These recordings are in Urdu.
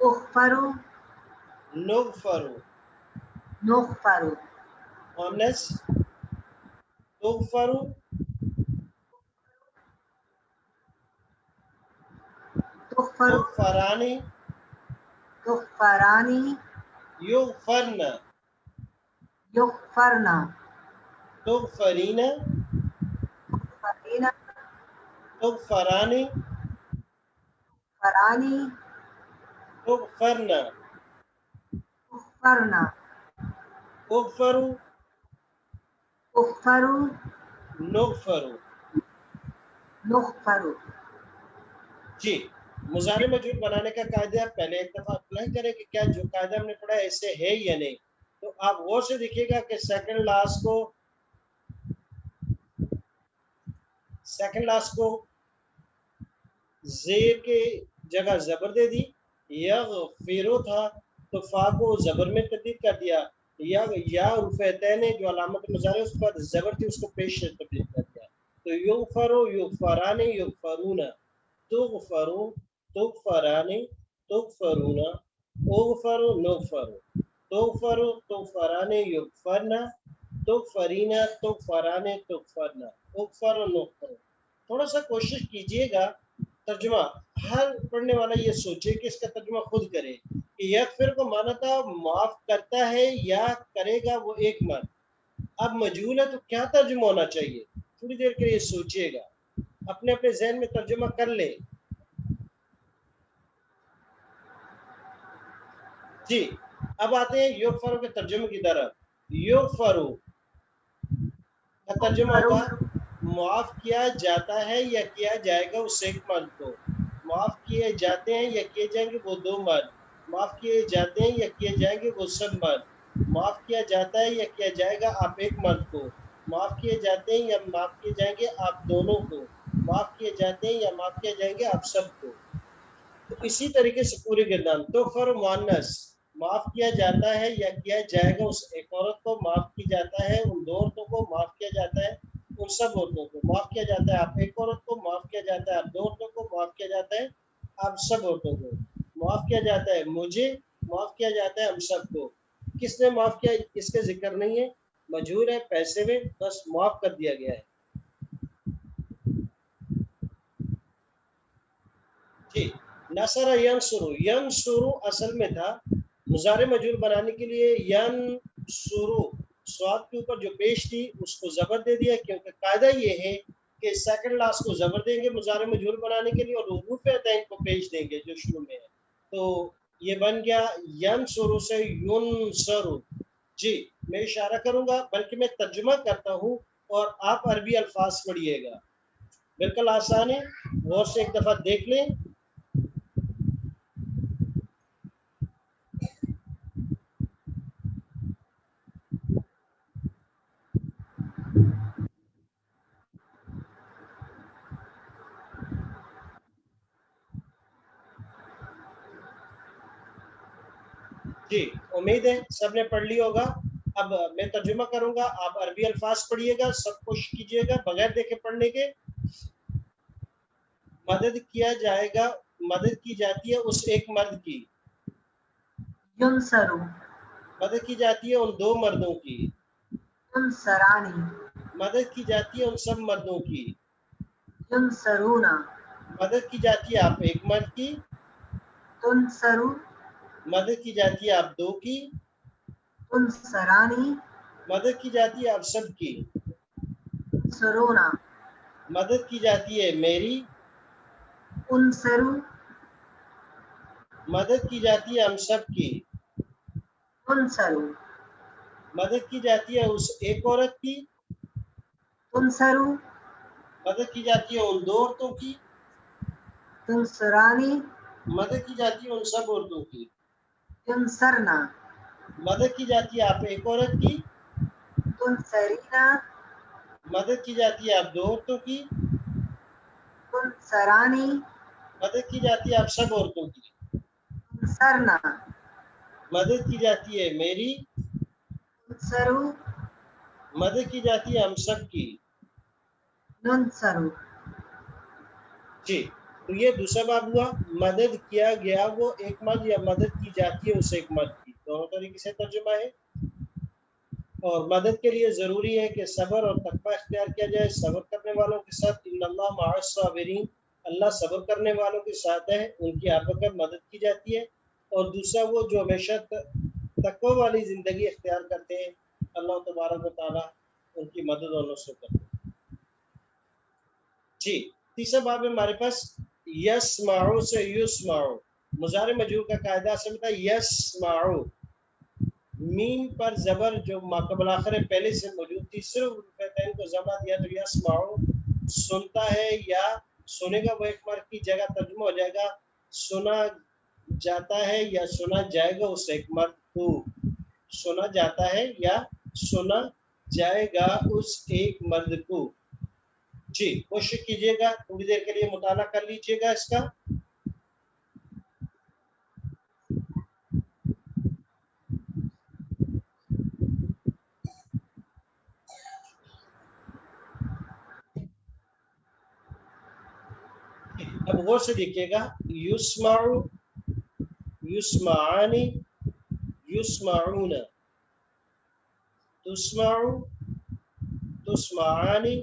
أغفر نغفر نغفر مؤنث تغفر تغفر تغفران تغفران يغفرن يغفرن تغفرين تغفرين تغفران فراني تغفرن تغفرن اغفر أغفر نغفر. نغفر. جی مضارع مجہول بنانے کا قاعدہ آپ پہلے ایک دفعہ اپلائی کریں کہ کیا جو قاعدہ ہم نے پڑھا ہے ایسے ہے یا نہیں. تو آپ غور سے دیکھیے گا کہ سیکنڈ لاس کو زیر کے جگہ زبر دے دی. یغفرو تھا تو فا کو زبر میں تبدیل کر دیا. یا الفتین جو علامت مضارع اس پر زبر تھی اس کو پیش سے تبدیل کر دیا. تو یغفرو یغفران یغفرون تغفرو تغفران تغفرون اغفر نغفر تغفر تغفران یغفرن تغفرین تغفران تغفرن اغفر نغفر. تھوڑا سا کوشش کیجئے گا ترجمہ ہر پڑھنے والا یہ سوچے کہ اس کا ترجمہ خود کرے کہ یغفر کو مانا تھا معاف کرتا ہے یا کرے گا وہ ایک مرد. اب مجہول ہے تو کیا ترجمہ ہونا چاہیے تھوڑی دیر کے لیے سوچئے گا اپنے اپنے ذہن میں ترجمہ کر لیں. جی اب آتے ہیں یغفرو کے ترجمے کی طرف. یغفرو کا ترجمہ ہوگا معاف کیا جاتا ہے یا کیا جائے گا اس ایک مرد کو. معاف کیے جاتے ہیں یا کیے جائیں گے وہ دو مرد. معاف کیے جاتے ہیں یا کیے جائیں گے وہ سب مرد. معاف کیا جاتا ہے یا کیا جائے گا آپ ایک مرد کو. معاف کیے جاتے ہیں یا معاف کیے جائیں گے آپ دونوں کو. معاف کیے جاتے ہیں یا معاف کیے جائیں گے آپ سب کو. تو اسی طریقے سے پورے گردان تغفر مؤنث معاف کیا جاتا ہے یا کیا جائے گا اس ایک عورت کو. معاف کیا جاتا ہے ان دو عورتوں کو. معاف کیا جاتا ہے ان سب عورتوں کو. معاف کیا جاتا ہے آپ ایک عورت کو. معاف کیا جاتا ہے آپ دو عورتوں کو. معاف کیا جاتا ہے آپ سب عورتوں کو. معاف کیا جاتا ہے مجھے. معاف کیا جاتا ہے ہم سب کو. کس نے معاف کیا اس کا ذکر نہیں ہے. مجہور ہے پیسے میں بس معاف کر دیا گیا ہے. جی نصر ینصرو ینصرو اصل میں تھا مضارع مجہول بنانے کے لیے ینصرو سواد کے اوپر جو پیش تھی اس کو زبر دے دیا کیونکہ قاعدہ یہ ہے کہ سیکنڈ لاس کو زبر دیں گے مضارع مجہول بنانے کے لیے اور حروف عطین کو پیش دیں گے جو شروع میں ہے. تو یہ بن گیا ینصرو سے ینصرو. جی میں اشارہ کروں گا بلکہ میں ترجمہ کرتا ہوں اور آپ عربی الفاظ پڑھیے گا. بالکل آسان ہے غور سے ایک دفعہ دیکھ لیں. جی امید ہے سب نے پڑھ لی ہوگا. اب میں ترجمہ کروں گا آپ عربی الفاظ پڑھیے گا. سب کوشش کیجیے گا بغیر دیکھے پڑھنے کے. مدد کیا جائے گا مدد کی جاتی ہے اس ایک مرد کی. ينصر مدد کی جاتی ہے ان دو مردوں کی. ينصران مدد کی جاتی ہے ان سب مردوں کی. ينصرون مدد کی جاتی ہے آپ ایک مرد کی. تنصر مدد کی جاتی ہے آپ دو کی. تنصران مدد کی جاتی ہے آپ سب کی. تنصرون مدد کی جاتی ہے میری. انصر مدد کی جاتی ہے ہم سب کی. تنصر مدد کی جاتی ہے اس ایک عورت کی. تنصر مدد کی جاتی ہے ان دو عورتوں کی. تنصران مدد کی جاتی ہے ان سب عورتوں کی. تنصرن مدد کی جاتی ہے آپ ایک عورت کی. تنصرین مدد کی جاتی ہے آپ دو عورتوں کی. تنصران مدد کی جاتی ہے آپ سب عورتوں کی. تنصرن مدد کی جاتی ہے میری. تنصر مدد کی جاتی ہے ہم سب کی. ننصر. جی تو یہ دوسرا باب ہوا. مدد کیا گیا وہ ایک مرد یا مدد کی جاتی ہے اس ایک مرد کی، دونوں طریقے سے ترجمہ ہے. اور مدد کے لیے ضروری ہے کہ صبر اور تقوی اختیار کیا جائے. صبر کرنے والوں کے ساتھ ان اللہ مع الصابرین، اللہ صبر کرنے والوں کے ساتھ ہے، ان کی ہر وقت مدد کی جاتی ہے. اور دوسرا وہ جو ہمیشہ تقوی والی زندگی اختیار کرتے ہیں، اللہ تبارک و تعالیٰ ان کی مدد اور نصرت کرتے ہیں. جی تیسرا باب ہے ہمارے پاس یسمعو سے یسمعو. مضارع مجرور کا قاعدہ سے بتا یسمعو، میم پر زبر جو ماقبل آخر پہلے سے موجود تھی، صرف فتحین کو ضمہ دیا تو یسمعو سنتا ہے یا سنے گا. وہ ایک مرد کی جگہ ترجمہ ہو جائے گا سنا جاتا ہے یا سنا جائے گا اس ایک مرد کو. سنا جاتا ہے یا سنا جائے گا اس ایک مرد کو. جی کوشش کیجیے گا، تھوڑی دیر کے لیے مطالعہ کر لیجیے گا اس کا. اب غور سے دیکھیے گا. یسمعو، یسمعانی، یسمعون، تسمعو، تسمعانی،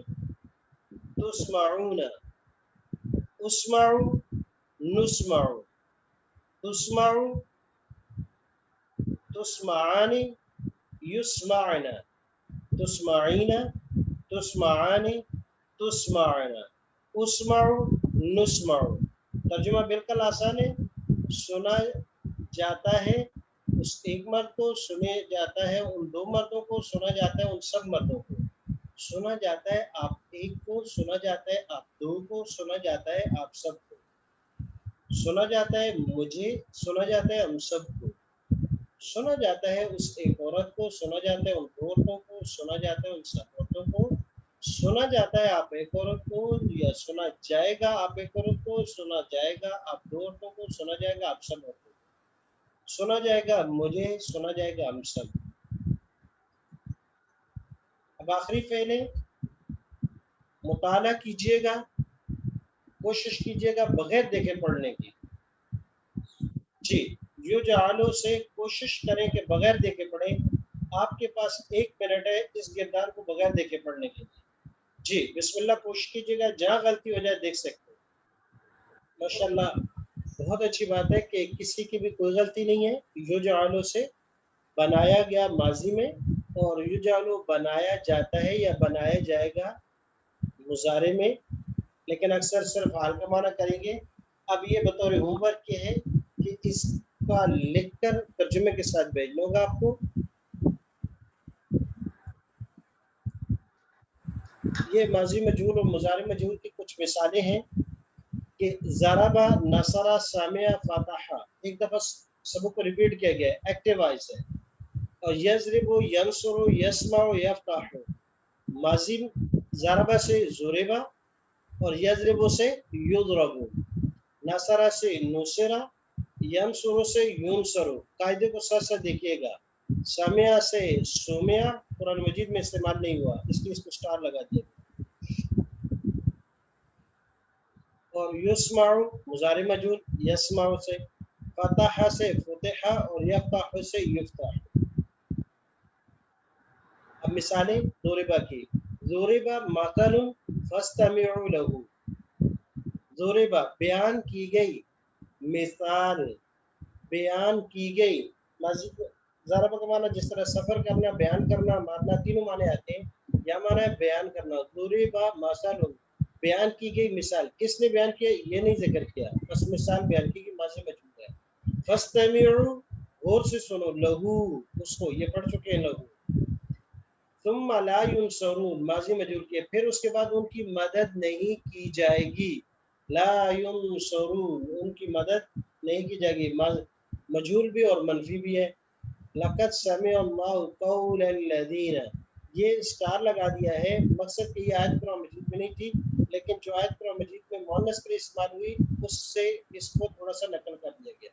تسمعون، اسمعو، نسمعو، تسمعو، تسمعانی، یسمعن، تسمعین، تسمعانی، تسمعن، اسمعو، نسمعو. ترجمہ بالکل آسان ہے. سنا جاتا ہے اس ایک مرد کو، سنے جاتا ہے ان دو مردوں کو، سنا جاتا ہے ان سب مردوں کو. سنا جاتا ہے آپ ایک کو، سنا جاتا ہے آپ دو کو، سنا جاتا ہے آپ سب کو. سنا جاتا ہے مجھے، سنا جاتا ہے ہم سب کو. سنا جاتا ہے اس ایک عورت کو، سنا جاتا ہے ان دو عورتوں کو، سنا جاتا ہے ان سب عورتوں کو. سنا جاتا ہے آپ ایک عورت کو، یا سنا جائے گا آپ ایک عورت کو، سنا جائے گا آپ دو عورتوں کو، سنا جائے گا آپ سب عورتوں کو. سنا جائے گا مجھے، سنا جائے گا ہم سب. اب آخری فعل ہے، مطالعہ کیجیے گا، کوشش کیجیے گا بغیر دیکھے پڑھنے کی. جی یجعلو سے کوشش کریں کہ بغیر دیکھے پڑھیں. آپ کے پاس 1 منٹ ہے اس کردار کو بغیر دیکھے پڑھنے کے لیے. جی بسم اللہ کوشش کیجیے گا، جہاں غلطی ہو جائے دیکھ سکتے ہیں. ماشاءاللہ بہت اچھی بات ہے کہ کسی کی بھی کوئی غلطی نہیں ہے. یجعلو سے بنایا گیا ماضی میں، اور یجعلو بنایا جاتا ہے یا بنایا جائے گا مضارع میں، لیکن اکثر صرف حال کا معنی کریں گے. اب یہ بطور ہوم ورک کے ہے کہ اس کا لکھ کر ترجمے کے ساتھ بھیجنا ہوگا آپ کو. یہ ماضی مجہول اور مضارع مجہول کی کچھ مثالیں ہیں کہ ضربہ، نصرہ، سامعہ، فاتحہ. ایک دفعہ سبق کو ریپیٹ کیا گیا ہے، ایکٹیو وائز ہے. اور یضرب، ینصر، یسمع، یفتح. ماضی ضربہ سے ضربہ، اور یضرب سے یضرب. نصرہ سے نصرہ، ینصر سے ینصر. قاعدے کو ساتھ ساتھ دیکھیے گا. سامعہ سے سمعہ قرآن مجید میں استعمال نہیں ہوا، اس لیے اس کو سٹار لگا دیا. اور یسمع مضارع مجہول، یسمع سے. فتح سے فتح، اور یفتح سے یفتح. اب مثالیں ضربہ کی. ضربہ مثل فاستمعوا له. ضربہ بیان کی گئی، مثال بیان کی گئی. ضربہ کا معنی جس طرح سفر کرنا، بیان کرنا، مارنا، تینوں معنی آتے ہیں. یا معنی ہے بیان کرنا. ضربہ مثل بیان کی گئی مثال. کس نے بیان کیا یہ نہیں ذکر کیا، بس مثال بیان کی گئی، ماضی موجود ہے. فاستمعوا غور سے سنو، لہو اس کو، یہ پڑھ چکے ہیں لہو. ثم لا ينصرون ماضی مجہول کی، پھر اس کے بعد ان کی مدد نہیں کی جائے گی. لا ينصرون ان کی مدد نہیں کی جائے گی، مجہول بھی اور منفی بھی ہے. لقد سمع اللہ قول الذین، یہ سٹار لگا دیا ہے. مقصد کہ یہ آیت قرآن مجید میں نہیں تھی، لیکن جو آیت قرآن مجید میں مؤنث کے لیے استعمال ہوئی اس سے اس کو تھوڑا سا نقل کر دیا گیا.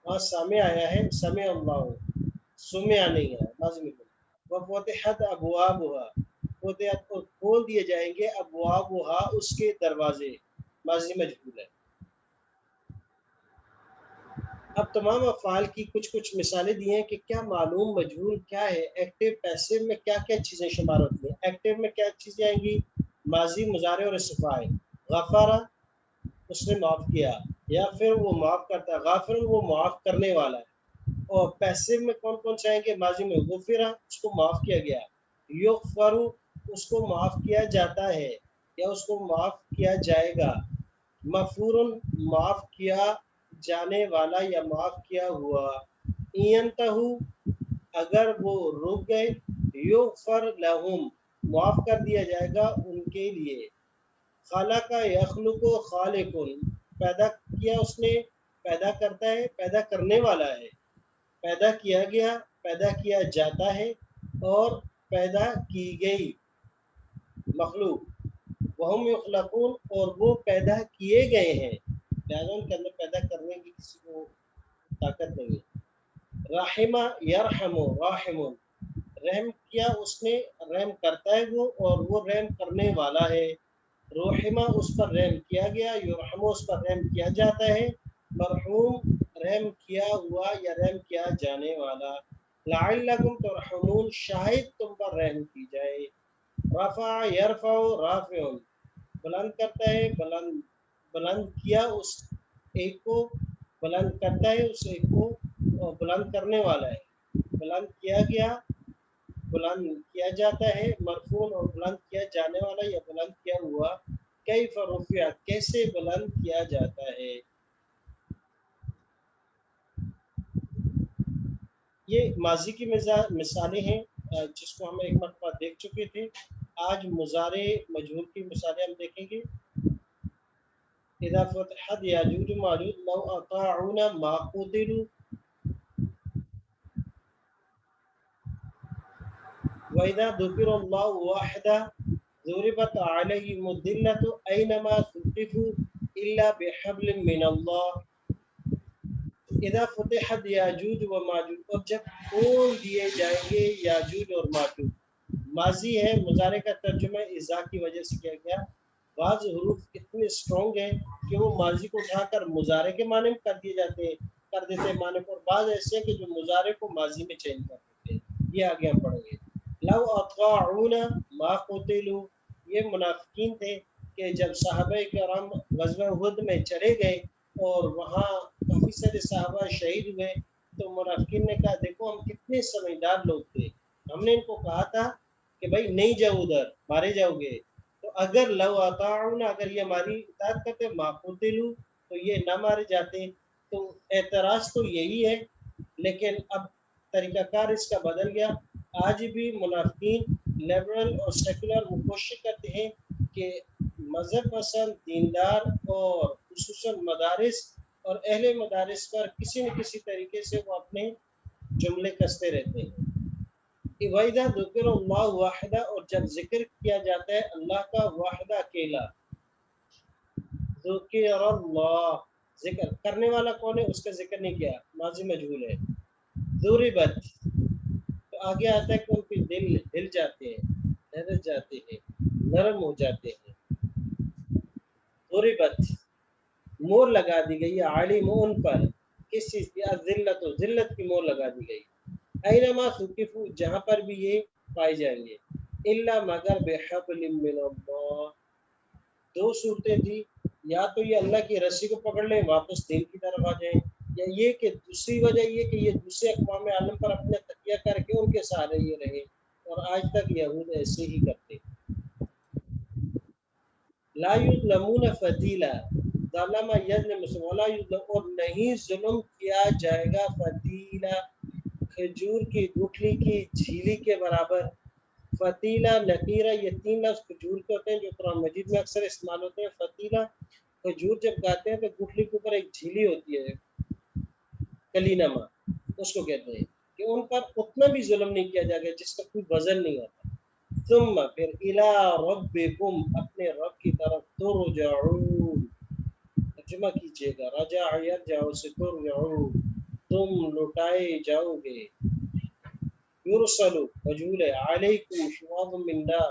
وہاں سامع آیا ہے، سمع اللہ، سمع نہیں ہے ماضی میں. وفتحت ابوابها، فتحت اور کھول دیے جائیں گے ابوابہا اس کے دروازے، ماضی مجہول ہے۔ اب تمام افعال کی کچھ مثالیں دی ہیں کہ کیا معلوم مجہول کیا ہے، ایکٹیو پیسو میں کیا کیا چیزیں شمار ہوتی ہیں۔ ایکٹیو میں کیا چیزیں آئیں گی، ماضی، مضارع اور اسم فاعل۔ غفارہ اس نے معاف کیا، یا پھر وہ معاف کرتا ہے، غافر وہ معاف کرنے والا ہے۔ اور پیسو میں کون کون سے آئیں گے، ماضی میں غفرہ اس کو معاف کیا گیا، یغفر اس کو معاف کیا جاتا ہے یا اس کو معاف کیا جائے گا، مغفور معاف کیا جانے والا یا معاف کیا ہوا، ینتہو اگر وہ رک گئے، یغفر لہم معاف کر دیا جائے گا ان کے لیے۔ خالق یخلق خالق پیدا کیا اس نے، پیدا کرتا ہے، پیدا کرنے والا ہے، پیدا کیا گیا، پیدا کیا جاتا ہے، اور پیدا کی گئی مخلوق، وہم یخلقون اور وہ پیدا کیے گئے ہیں، لہذا ان کے اندر پیدا کرنے کی کسی کو طاقت نہیں ہے۔ رحمہ یرحم راحم رحم کیا اس نے، رحم کرتا ہے وہ، اور وہ رحم کرنے والا ہے۔ رحمہ اس پر رحم کیا گیا، یرحم اس پر رحم کیا جاتا ہے، مرحوم رحم کیا ہوا یا رحم کیا جانے والا۔ لعلکم ترحمون شاید تم پر رحم کی جائے۔ رفع یرفع رافع بلند کرتا ہے، بلند کیا اس ایک کو، بلند کرتا ہے اس ایک کو، اور بلند کرنے والا ہے، بلند کیا گیا، بلند کیا جاتا ہے، مرفوع اور بلند کیا جانے والا یا بلند کیا ہوا۔ کیف رفع کیسے بلند کیا جاتا ہے۔ یہ ماضی کی مثالیں ہیں جس کو ہم ایک مرتبہ دیکھ چکے تھے۔ آج مضارع مجہول کی مثالیں ہم دیکھیں گے۔ اذا فتحت یاجوج ماجوج لو اطاعونا ما قتلوا وَإِذَا ذُكِرَ اللَّهُ وَحْدَهُ ضُرِبَتْ عَلَيْهِمُ الذِّلَّةُ أَيْنَمَا ثُقِفُوا إِلَّا بِحَبْلٍ مِّنَ اللَّهِ اذا فتحت یاجوج و ماجوج اور جب کھول دیے جائیں گے یاجوج اور ماجوج، ماضی ہے، مضارع کا ترجمہ اذا کی وجہ سے کیا گیا۔ بعض حروف اتنے اسٹرانگ ہیں کہ وہ ماضی کو اٹھا کر مضارع کے معنی میں کر دیے جاتے ہیں، کر دیتے ہیں معنی کو، اور بعض ایسے ہیں کہ جو مضارع کو ماضی میں چینج کر دیتے ہیں۔ یہ آگے ہم پڑھیں گے۔ لو اطاعونا ما قتلوا یہ منافقین تھے کہ جب صحابہ کرام غزوہ احد میں چلے گئے اور وہاں کافی سارے صحابہ شہید ہوئے، تو منافقین نے کہا دیکھو ہم کتنے سمجھدار لوگ تھے، ہم نے ان کو کہا تھا کہ بھائی نہیں جاؤ ادھر، مارے جاؤ گے، تو اگر لو اطاعونا اگر یہ ہماری اطاعت کرتے ما قتلوا تو یہ نہ مارے جاتے۔ تو اعتراض تو یہی ہے، لیکن اب طریقہ کار اس کا بدل گیا۔ آج بھی منافقین لیبرل اور سیکولر وہ کوشش کرتے ہیں کہ مذہب پسند دیندار اور خصوصاً مدارس اور اہل مدارس پر کسی نہ کسی طریقے سے وہ اپنے جملے کستے رہتے ہیں۔ وَإِذَا ذُكِرَ اللَّهُ وَحْدَهُ اور جب ذکر کیا جاتا ہے اللہ کا وحدہ اکیلا، ذکر اللہ ذکر کرنے والا کون ہے اس کا ذکر نہیں کیا، ماضی مجہول ہے۔ ضربت تو آگے آتا ہے کہ ان کے دل ہل جاتے ہیں، لرز جاتے ہیں، نرم ہو جاتے ہیں۔ ضربت مور لگا دی گئی عالم ان پر، کس چیز کی، ذلت و ذلت کی مور لگا دی گئی۔ اینما ثقفوا جہاں پر بھی یہ پائے جائیں گے، الا مگر بحبل من اللہ دو صورتیں تھی، یا تو یہ اللہ کی رسی کو پکڑ لیں واپس دین کی طرف آ جائیں، یا یہ کہ دوسری وجہ یہ کہ یہ دوسرے اقوام عالم پر اپنے تکیہ کر کے ان کے سہارے یہ رہے، اور آج تک یہود ایسے ہی کرتے۔ لا یظلمون فتیلا ظلم یظلم ولا یظلم اور نہیں ظلم کیا جائے گا فتیلا کھجور کی گٹھلی کی جھیلی کے برابر۔ فتیلا نکیرہ یہ تین لفظ کھجور کے ہوتے ہیں جو قرآن مجید میں اکثر استعمال ہوتے ہیں۔ فتیلا کھجور جب کھاتے ہیں تو گٹھلی کے اوپر ایک جھیلی ہوتی ہے کلی نما، اس کو کہتے ہیں کہ ان پر اتنا بھی ظلم نہیں کیا جائے گا جس کا کوئی وزن نہیں ہوتا۔ ثم پھر الی ربکم اپنے رب کی طرف ترجعون ترجمہ کیجیے گا، رجع یرجع سے ترجعون تم لوٹائے جاؤ گے۔ یرسل مجہول ہے علیکم شواظ من نار